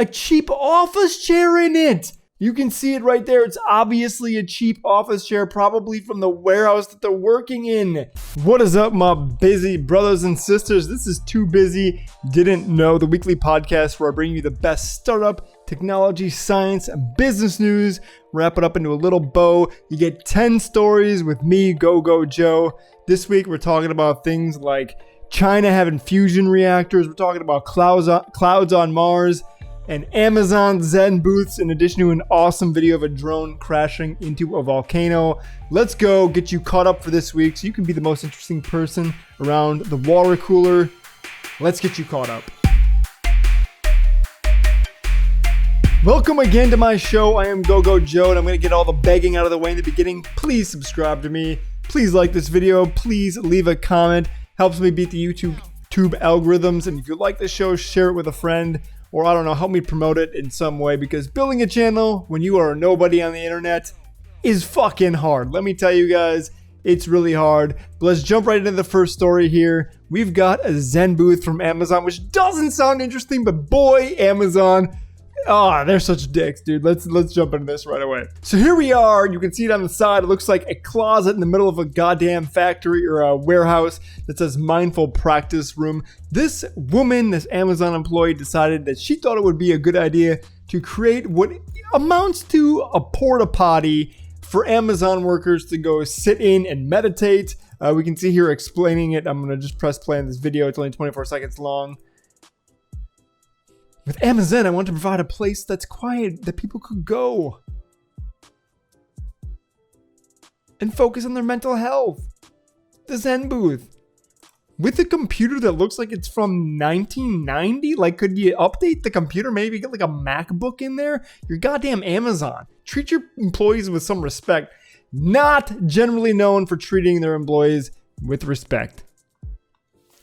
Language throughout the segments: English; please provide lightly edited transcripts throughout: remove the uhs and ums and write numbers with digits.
a cheap office chair in it. You can see it right there. It's obviously a cheap office chair, probably from the warehouse that they're working in. What is up, my busy brothers and sisters? This is Too Busy Didn't Know, the weekly podcast where I bring you the best startup, technology, science, and business news. Wrap it up into a little bow. You get 10 stories with me, Go Joe. This week, we're talking about things like China having fusion reactors. We're talking about clouds on Mars. And Amazon ZenBooths, in addition to an awesome video of a drone crashing into a volcano. Let's go get you caught up for this week so you can be the most interesting person around the water cooler. Let's get you caught up. Welcome again to my show. I am Go Joe, and I'm going to get all the begging out of the way in the beginning. Please subscribe to me. Please like this video. Please leave a comment. Helps me beat the YouTube algorithms. And if you like the show, share it with a friend. Or I don't know, help me promote it in some way, because building a channel when you are a nobody on the internet is fucking hard. Let me tell you guys, it's really hard. But let's jump right into the first story here. We've got a ZenBooth from Amazon, which doesn't sound interesting, but boy, Amazon, they're such dicks, dude. Let's jump into this right away. So here we are. You can see it on the side. It looks like a closet in the middle of a goddamn factory or a warehouse that says mindful practice room. This woman, this Amazon employee, decided that she thought it would be a good idea to create what amounts to a porta potty for Amazon workers to go sit in and meditate. We can see here explaining it. I'm going to just press play on this video. It's only 24 seconds long. With Amazon, I want to provide a place that's quiet, that people could go and focus on their mental health. The ZenBooth. With a computer that looks like it's from 1990? Like, could you update the computer? Maybe get like a MacBook in there? You're goddamn Amazon. Treat your employees with some respect. Not generally known for treating their employees with respect.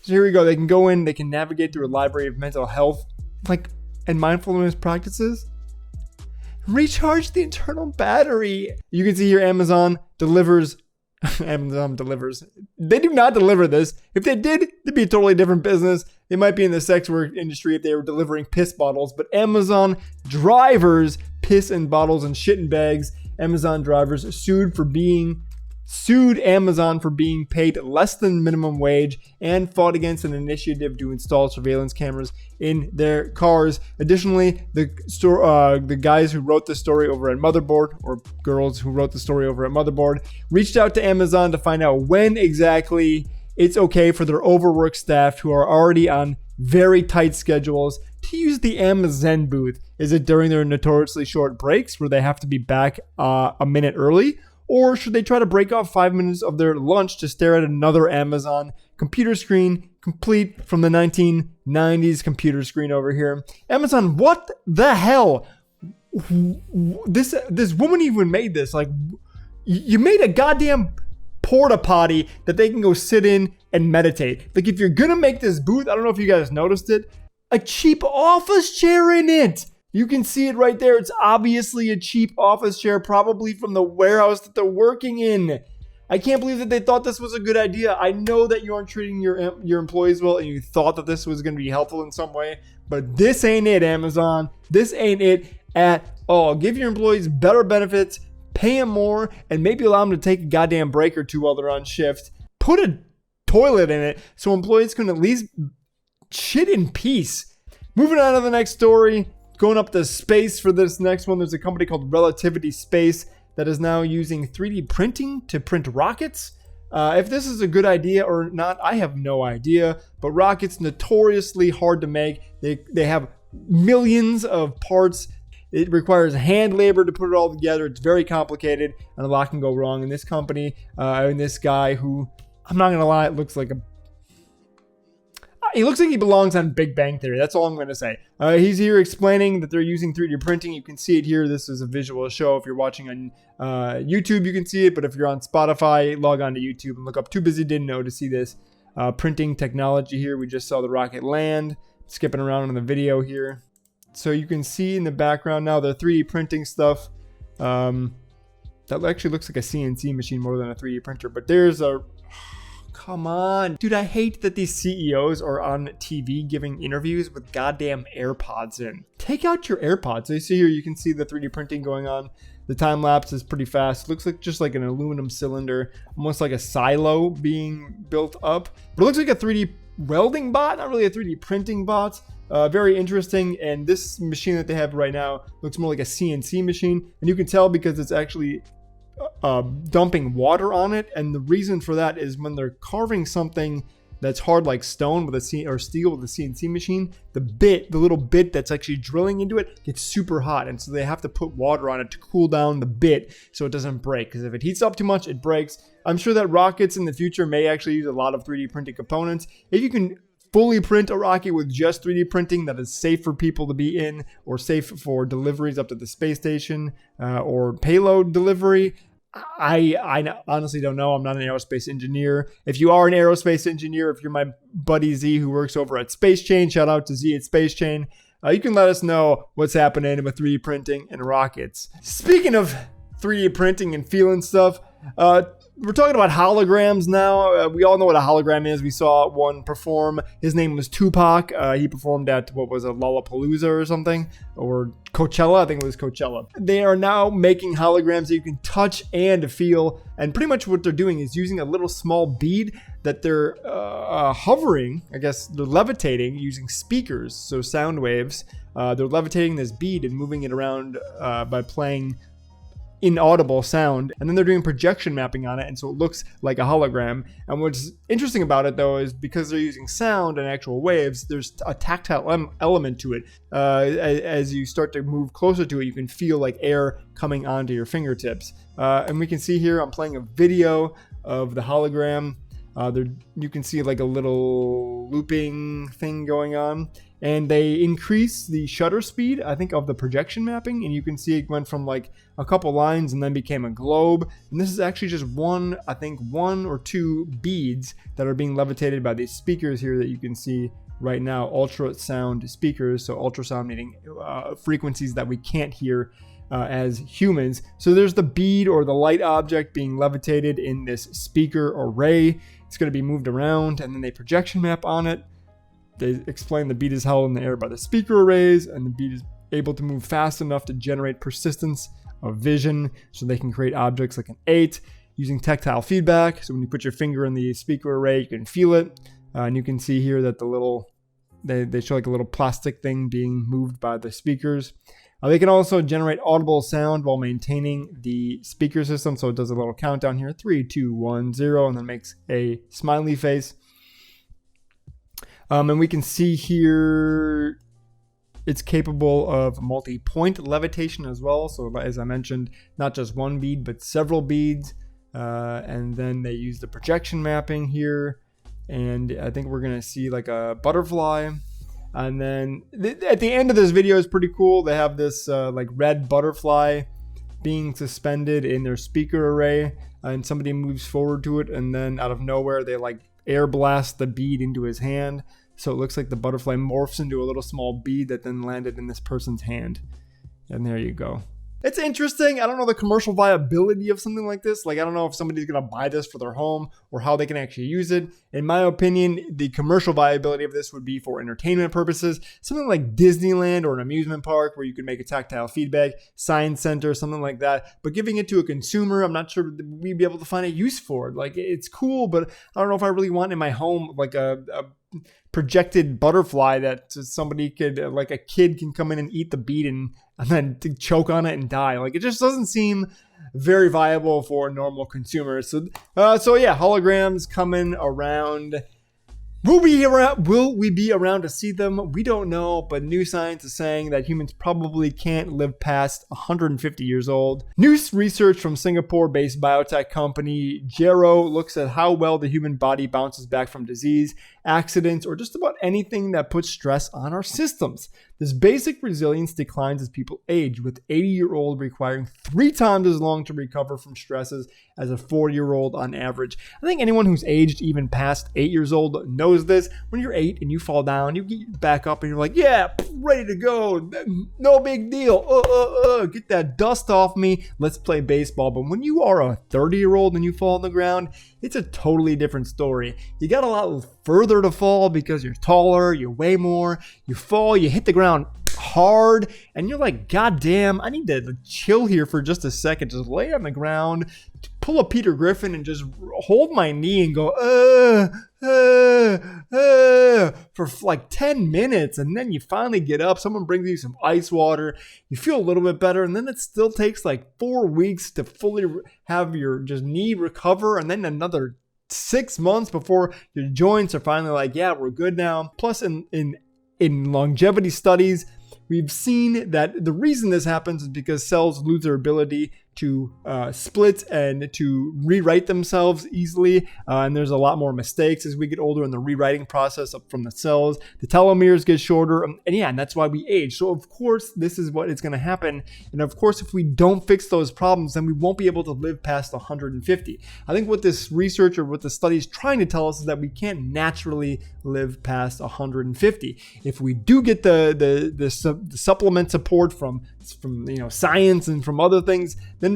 So here we go. They can go in, they can navigate through a library of mental health and mindfulness practices. Recharge the internal battery. You can see here Amazon delivers. Amazon delivers. They do not deliver this. If they did, it'd be a totally different business. They might be in the sex work industry if they were delivering piss bottles. But Amazon drivers piss in bottles and shit in bags. Amazon drivers sued Amazon for being paid less than minimum wage and fought against an initiative to install surveillance cameras in their cars. Additionally, the guys who wrote the story over at Motherboard, or girls who wrote the story over at Motherboard, reached out to Amazon to find out when exactly it's okay for their overworked staff who are already on very tight schedules to use the Amazon booth. Is it during their notoriously short breaks where they have to be back a minute early? Or should they try to break off 5 minutes of their lunch to stare at another Amazon computer screen, complete from the 1990s computer screen over here? Amazon, what the hell? This woman even made this. Like, you made a goddamn porta potty that they can go sit in and meditate. Like, if you're gonna make this booth, I don't know if you guys noticed it, a cheap office chair in it. You can see it right there. It's obviously a cheap office chair, probably from the warehouse that they're working in. I can't believe that they thought this was a good idea. I know that you aren't treating your employees well and you thought that this was going to be helpful in some way, but this ain't it, Amazon. This ain't it at all. Give your employees better benefits, pay them more, and maybe allow them to take a goddamn break or two while they're on shift. Put a toilet in it so employees can at least shit in peace. Moving on to the next story. Going up to space for this next one, there's a company called Relativity Space that is now using 3D printing to print rockets. If this is a good idea or not, I have no idea. But rockets, notoriously hard to make. They have millions of parts. It requires hand labor to put it all together. It's very complicated, and a lot can go wrong. And this company, and this guy who, I'm not going to lie, it looks like he looks like he belongs on Big Bang Theory. That's all I'm going to say. He's here explaining that they're using 3D printing. You can see it here. This is a visual show. If you're watching on YouTube, you can see it. But if you're on Spotify, log on to YouTube and look up Too Busy Didn't Know to see this printing technology here. We just saw the rocket land. Skipping around in the video here. So you can see in the background now the 3D printing stuff. That actually looks like a CNC machine more than a 3D printer. But there's a... Come on. Dude, I hate that these CEOs are on TV giving interviews with goddamn AirPods in. Take out your AirPods. So you see here, you can see the 3D printing going on. The time lapse is pretty fast. It looks like just like an aluminum cylinder, almost like a silo being built up. But it looks like a 3D welding bot, not really a 3D printing bot. Very interesting. And this machine that they have right now looks more like a CNC machine. And you can tell because it's actually dumping water on it. And the reason for that is when they're carving something that's hard like stone with or steel with a CNC machine, the little bit that's actually drilling into it gets super hot, and so they have to put water on it to cool down the bit so it doesn't break, because if it heats up too much, it breaks. I'm sure that rockets in the future may actually use a lot of 3D printing components. If you can fully print a rocket with just 3D printing that is safe for people to be in, or safe for deliveries up to the space station, or payload delivery, I honestly don't know. I'm not an aerospace engineer. If you are an aerospace engineer, if you're my buddy Z who works over at Space Chain, shout out to Z at Space Chain, you can let us know what's happening with 3D printing and rockets. Speaking of 3D printing and feeling stuff, we're talking about holograms now. We all know what a hologram is. We saw one perform. His name was Tupac. He performed at, what was it, Lollapalooza or something? Or Coachella? I think it was Coachella. They are now making holograms that you can touch and feel. And pretty much what they're doing is using a little small bead that they're hovering. I guess they're levitating using speakers, so sound waves. They're levitating this bead and moving it around by playing inaudible sound, and then they're doing projection mapping on it, and so it looks like a hologram. And what's interesting about it though is because they're using sound and actual waves, there's a tactile element to it. As you start to move closer to it, you can feel like air coming onto your fingertips. And we can see here, I'm playing a video of the hologram. You can see like a little looping thing going on, and they increase the shutter speed, I think, of the projection mapping, and you can see it went from like a couple lines and then became a globe. And this is actually just one or two beads that are being levitated by these speakers here that you can see right now, ultrasound speakers. So ultrasound meaning frequencies that we can't hear as humans. So there's the bead or the light object being levitated in this speaker array. It's going to be moved around, and then they projection map on it. They explain the bead is held in the air by the speaker arrays, and the bead is able to move fast enough to generate persistence of vision, so they can create objects like an 8 using tactile feedback. So when you put your finger in the speaker array, you can feel it, and you can see here that they show like a little plastic thing being moved by the speakers. They can also generate audible sound while maintaining the speaker system. So it does a little countdown here, 3, 2, 1, 0, and then makes a smiley face. And we can see here it's capable of multi-point levitation as well. So as I mentioned, not just one bead, but several beads. And then they use the projection mapping here. And I think we're going to see like a butterfly. And then at the end of this video is pretty cool. They have this like red butterfly being suspended in their speaker array, and somebody moves forward to it, and then out of nowhere they like air blast the bead into his hand. So it looks like the butterfly morphs into a little small bead that then landed in this person's hand. And there you go. It's interesting. I don't know the commercial viability of something like this. Like, I don't know if somebody's going to buy this for their home or how they can actually use it. In my opinion, the commercial viability of this would be for entertainment purposes. Something like Disneyland or an amusement park where you could make a tactile feedback, science center, something like that. But giving it to a consumer, I'm not sure we'd be able to find a use for it. Like, it's cool, but I don't know if I really want in my home like a projected butterfly that somebody could, like a kid can come in and eat the bead and then choke on it and die. Like, it just doesn't seem very viable for normal consumers. So yeah, holograms coming around. Will we be around to see them? We don't know, but new science is saying that humans probably can't live past 150 years old. New research from Singapore-based biotech company Gero looks at how well the human body bounces back from disease, accidents, or just about anything that puts stress on our systems. This basic resilience declines as people age, with 80-year-old requiring 3 times as long to recover from stresses as a 40-year-old on average. I think anyone who's aged even past 8 years old knows this. When you're 8 and you fall down, you get back up and you're like, yeah, ready to go. No big deal. Get that dust off me. Let's play baseball. But when you are a 30-year-old and you fall on the ground, it's a totally different story. You got a lot further to fall because you're taller, you weigh more, you fall, you hit the ground hard, and you're like, God damn, I need to chill here for just a second, just lay on the ground, pull a Peter Griffin and just hold my knee and go, for like 10 minutes, and then you finally get up, someone brings you some ice water, you feel a little bit better, and then it still takes like 4 weeks to fully have your just knee recover, and then another 6 months before your joints are finally like, yeah, we're good now. Plus in longevity studies, we've seen that the reason this happens is because cells lose their ability to split and to rewrite themselves easily. And there's a lot more mistakes as we get older in the rewriting process up from the cells. The telomeres get shorter. And that's why we age. So of course, this is what is going to happen. And of course, if we don't fix those problems, then we won't be able to live past 150. I think what this research or what the study is trying to tell us is that we can't naturally live past 150. If we do get the supplement support from science and from other things, then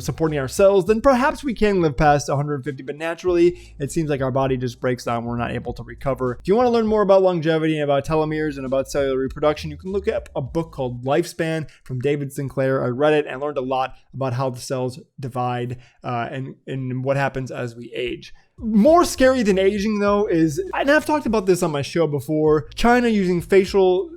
supporting our cells, then perhaps we can live past 150. But naturally, it seems like our body just breaks down. We're not able to recover. If you want to learn more about longevity and about telomeres and about cellular reproduction, you can look up a book called Lifespan from David Sinclair. I read it and learned a lot about how the cells divide and what happens as we age. More scary than aging, though, is, and I've talked about this on my show before, China using facial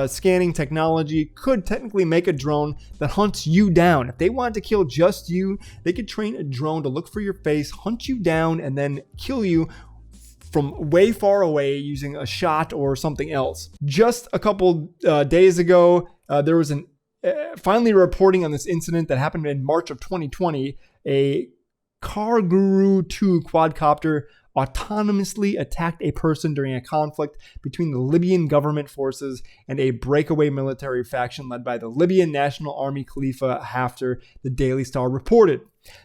scanning technology could technically make a drone that hunts you down. If they wanted to kill just you, they could train a drone to look for your face, hunt you down, and then kill you from way far away using a shot or something else. Just a couple days ago, there was finally reporting on this incident that happened in March of 2020. A Kangaroo 2 quadcopter autonomously attacked a person during a conflict between the Libyan government forces and a breakaway military faction led by the Libyan National Army Khalifa Haftar, the Daily Star reported.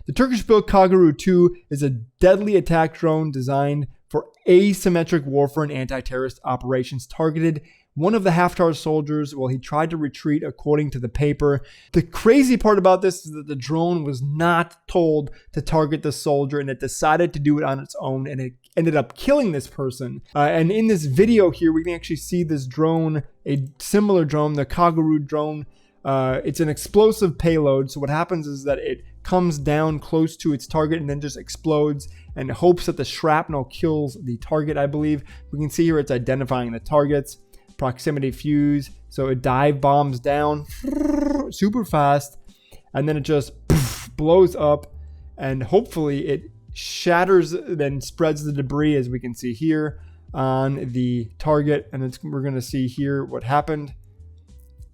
The Turkish-built Kangaroo 2 is a deadly attack drone designed for asymmetric warfare and anti-terrorist operations, targeted one of the Haftar soldiers while he tried to retreat, according to the paper. The crazy part about this is that the drone was not told to target the soldier, and it decided to do it on its own, and it ended up killing this person. And in this video here, we can actually see this drone, a similar drone, the Kangaroo drone. It's an explosive payload. So what happens is that it comes down close to its target and then just explodes and hopes that the shrapnel kills the target, I believe. We can see here it's identifying the targets. Proximity fuse, so it dive bombs down super fast, and then it just blows up, and hopefully it shatters, then spreads the debris, as we can see here on the target. And we're going to see here what happened.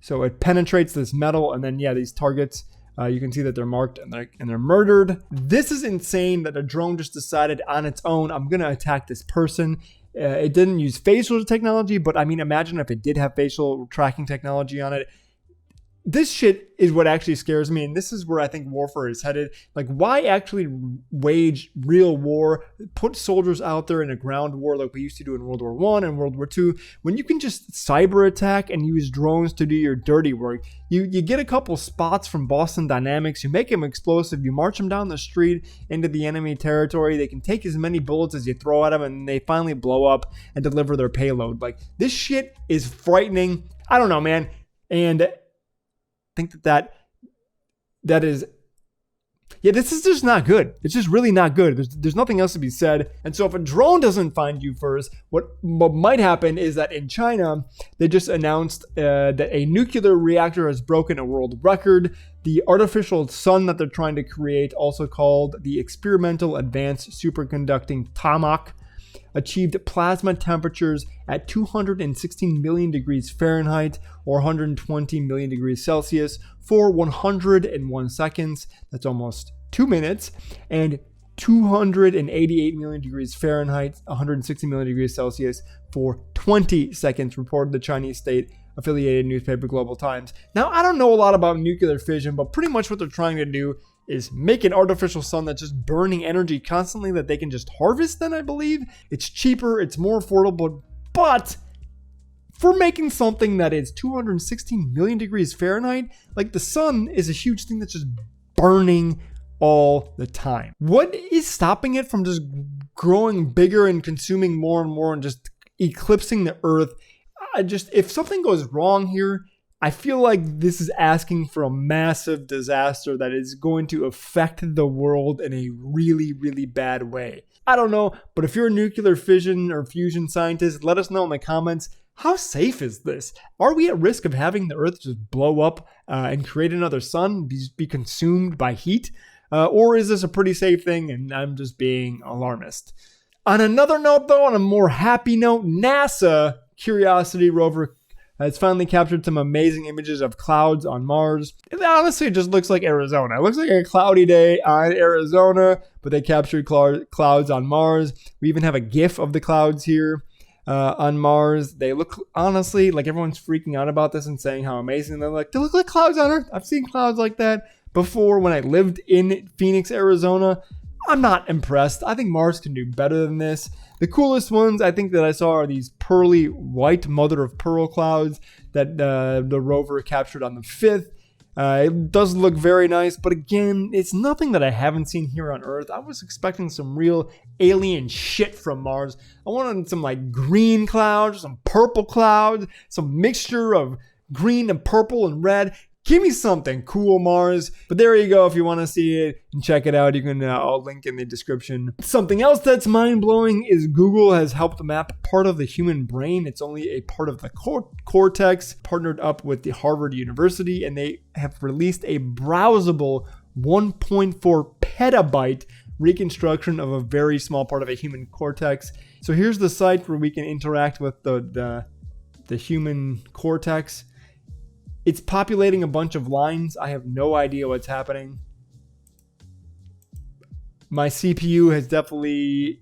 So it penetrates this metal, and then these targets, you can see that they're marked and they're murdered. This is insane that a drone just decided on its own, I'm going to attack this person. It didn't use facial technology, but I mean, imagine if it did have facial tracking technology on it. This shit is what actually scares me, and this is where I think warfare is headed. Like, why actually wage real war, put soldiers out there in a ground war like we used to do in World War I and World War II, when you can just cyber attack and use drones to do your dirty work? You get a couple spots from Boston Dynamics, you make them explosive, you march them down the street into the enemy territory, they can take as many bullets as you throw at them, and they finally blow up and deliver their payload. Like, this shit is frightening. I don't know, man. And think that is, this is just not good. It's just really not good. There's nothing else to be said. And so if a drone doesn't find you first, what might happen is that in China, they just announced that a nuclear reactor has broken a world record. The artificial sun that they're trying to create, also called the Experimental Advanced Superconducting TAMAC, achieved plasma temperatures at 216 million degrees Fahrenheit or 120 million degrees Celsius for 101 seconds. That's almost 2 minutes. And 288 million degrees Fahrenheit, 160 million degrees Celsius for 20 seconds, reported the Chinese state-affiliated newspaper Global Times. Now, I don't know a lot about nuclear fission, but pretty much what they're trying to do is make an artificial sun that's just burning energy constantly that they can just harvest then, I believe. It's cheaper, it's more affordable, but for making something that is 216 million degrees Fahrenheit, like the sun is a huge thing that's just burning all the time. What is stopping it from just growing bigger and consuming more and more and just eclipsing the Earth? If something goes wrong here, I feel like this is asking for a massive disaster that is going to affect the world in a really, really bad way. I don't know, but if you're a nuclear fission or fusion scientist, let us know in the comments. How safe is this? Are we at risk of having the Earth just blow up and create another sun, be consumed by heat? Or is this a pretty safe thing and I'm just being alarmist? On another note, though, on a more happy note, NASA Curiosity rover has finally captured some amazing images of clouds on Mars. It honestly just looks like Arizona. It looks like a cloudy day on Arizona, but they captured clouds on Mars. We even have a GIF of the clouds here on Mars. They look, honestly, like everyone's freaking out about this and saying how amazing they look. They look like clouds on Earth. I've seen clouds like that before when I lived in Phoenix, Arizona. I'm not impressed. I think Mars can do better than this. The coolest ones I think that I saw are these pearly white mother of pearl clouds that the rover captured on the 5th. It does look very nice, but again, it's nothing that I haven't seen here on Earth. I was expecting some real alien shit from Mars. I wanted some like green clouds, some purple clouds, some mixture of green and purple and red. Give me something cool, Mars. But there you go. If you want to see it and check it out, you can, I'll link in the description. Something else that's mind-blowing is Google has helped map part of the human brain. It's only a part of the cortex, partnered up with the Harvard University, and they have released a browsable 1.4 petabyte reconstruction of a very small part of a human cortex. So here's the site where we can interact with the human cortex. It's populating a bunch of lines. I have no idea what's happening. My CPU has definitely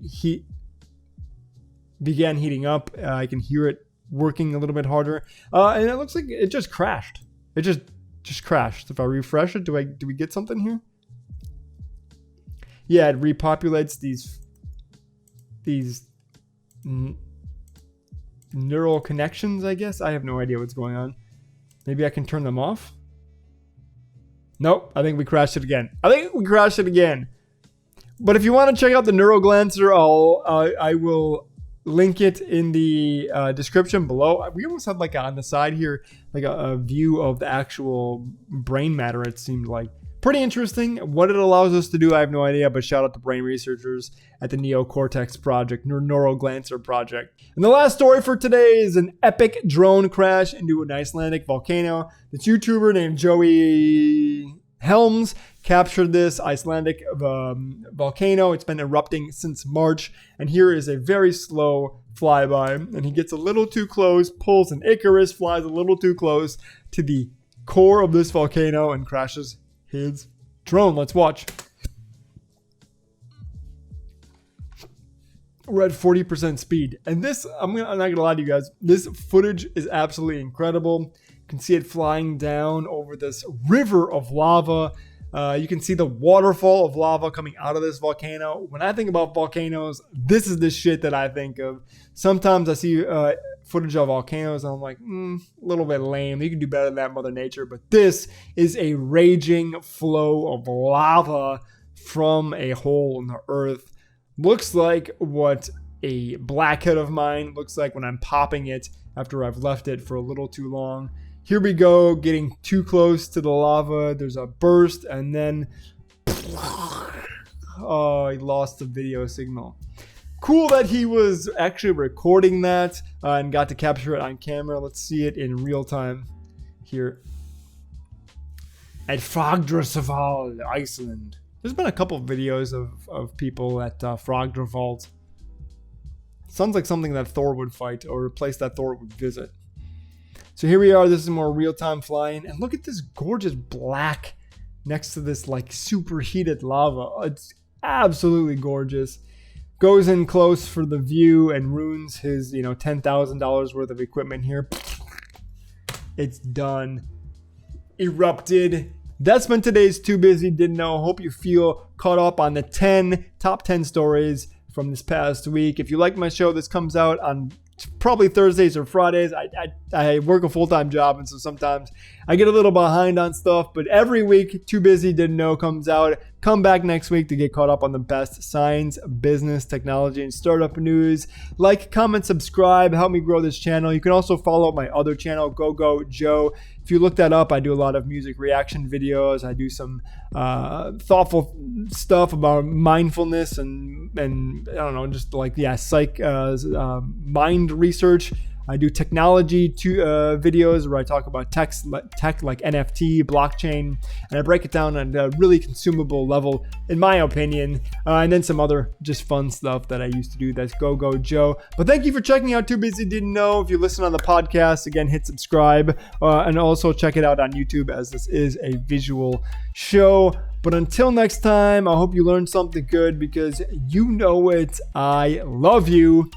began heating up. I can hear it working a little bit harder. And it looks like it just crashed. It just crashed. If I refresh it, do we get something here? Yeah, it repopulates these neural connections, I guess. I have no idea what's going on. Maybe I can turn them off. Nope, I think we crashed it again. But if you want to check out the NeuroGlancer, I will link it in the description below. We almost had like on the side here, like a view of the actual brain matter. It seemed like pretty interesting. What it allows us to do, I have no idea, but shout out to brain researchers at the Neocortex project, NeuroGlancer project. And the last story for today is an epic drone crash into an Icelandic volcano. This YouTuber named Joey Helms captured this Icelandic volcano. It's been erupting since March, and here is a very slow flyby, and he gets a little too close, pulls an Icarus, flies a little too close to the core of this volcano and crashes his drone. Let's watch. We're at 40% speed. And this, I'm not going to lie to you guys, this footage is absolutely incredible. You can see it flying down over this river of lava. You can see the waterfall of lava coming out of this volcano. When I think about volcanoes, this is the shit that I think of. Sometimes I see footage of volcanoes and I'm like, a little bit lame. You can do better than that, Mother Nature. But this is a raging flow of lava from a hole in the earth. Looks like what a blackhead of mine looks like when I'm popping it after I've left it for a little too long. Here we go, getting too close to the lava. There's a burst and then, oh, he lost the video signal. Cool that he was actually recording that and got to capture it on camera. Let's see it in real time here. At Frogdrasafal, Iceland. There's been a couple of videos of people at Frogdrasafal. Sounds like something that Thor would fight or a place that Thor would visit. So here we are. This is more real-time flying. And look at this gorgeous black next to this like superheated lava. It's absolutely gorgeous. Goes in close for the view and ruins his, $10,000 worth of equipment here. It's done. Erupted. That's been today's Too Busy Didn't Know. Hope you feel caught up on the top 10 stories from this past week. If you like my show, this comes out on probably Thursdays or Fridays. I work a full-time job, and so sometimes I get a little behind on stuff, but every week Too Busy Didn't Know comes out. Come back next week to get caught up on the best science, business, technology, and startup news. Like, comment, subscribe, help me grow this channel. You can also follow my other channel, Go Joe. If you look that up, I do a lot of music reaction videos. I do some thoughtful stuff about mindfulness and I don't know, just like, mind research. I do technology videos where I talk about tech like NFT, blockchain, and I break it down on a really consumable level, in my opinion. And then some other just fun stuff that I used to do. That's Go Joe. But thank you for checking out Too Busy Didn't Know. If you listen on the podcast, again, hit subscribe. And also check it out on YouTube, as this is a visual show. But until next time, I hope you learned something good, because you know it. I love you.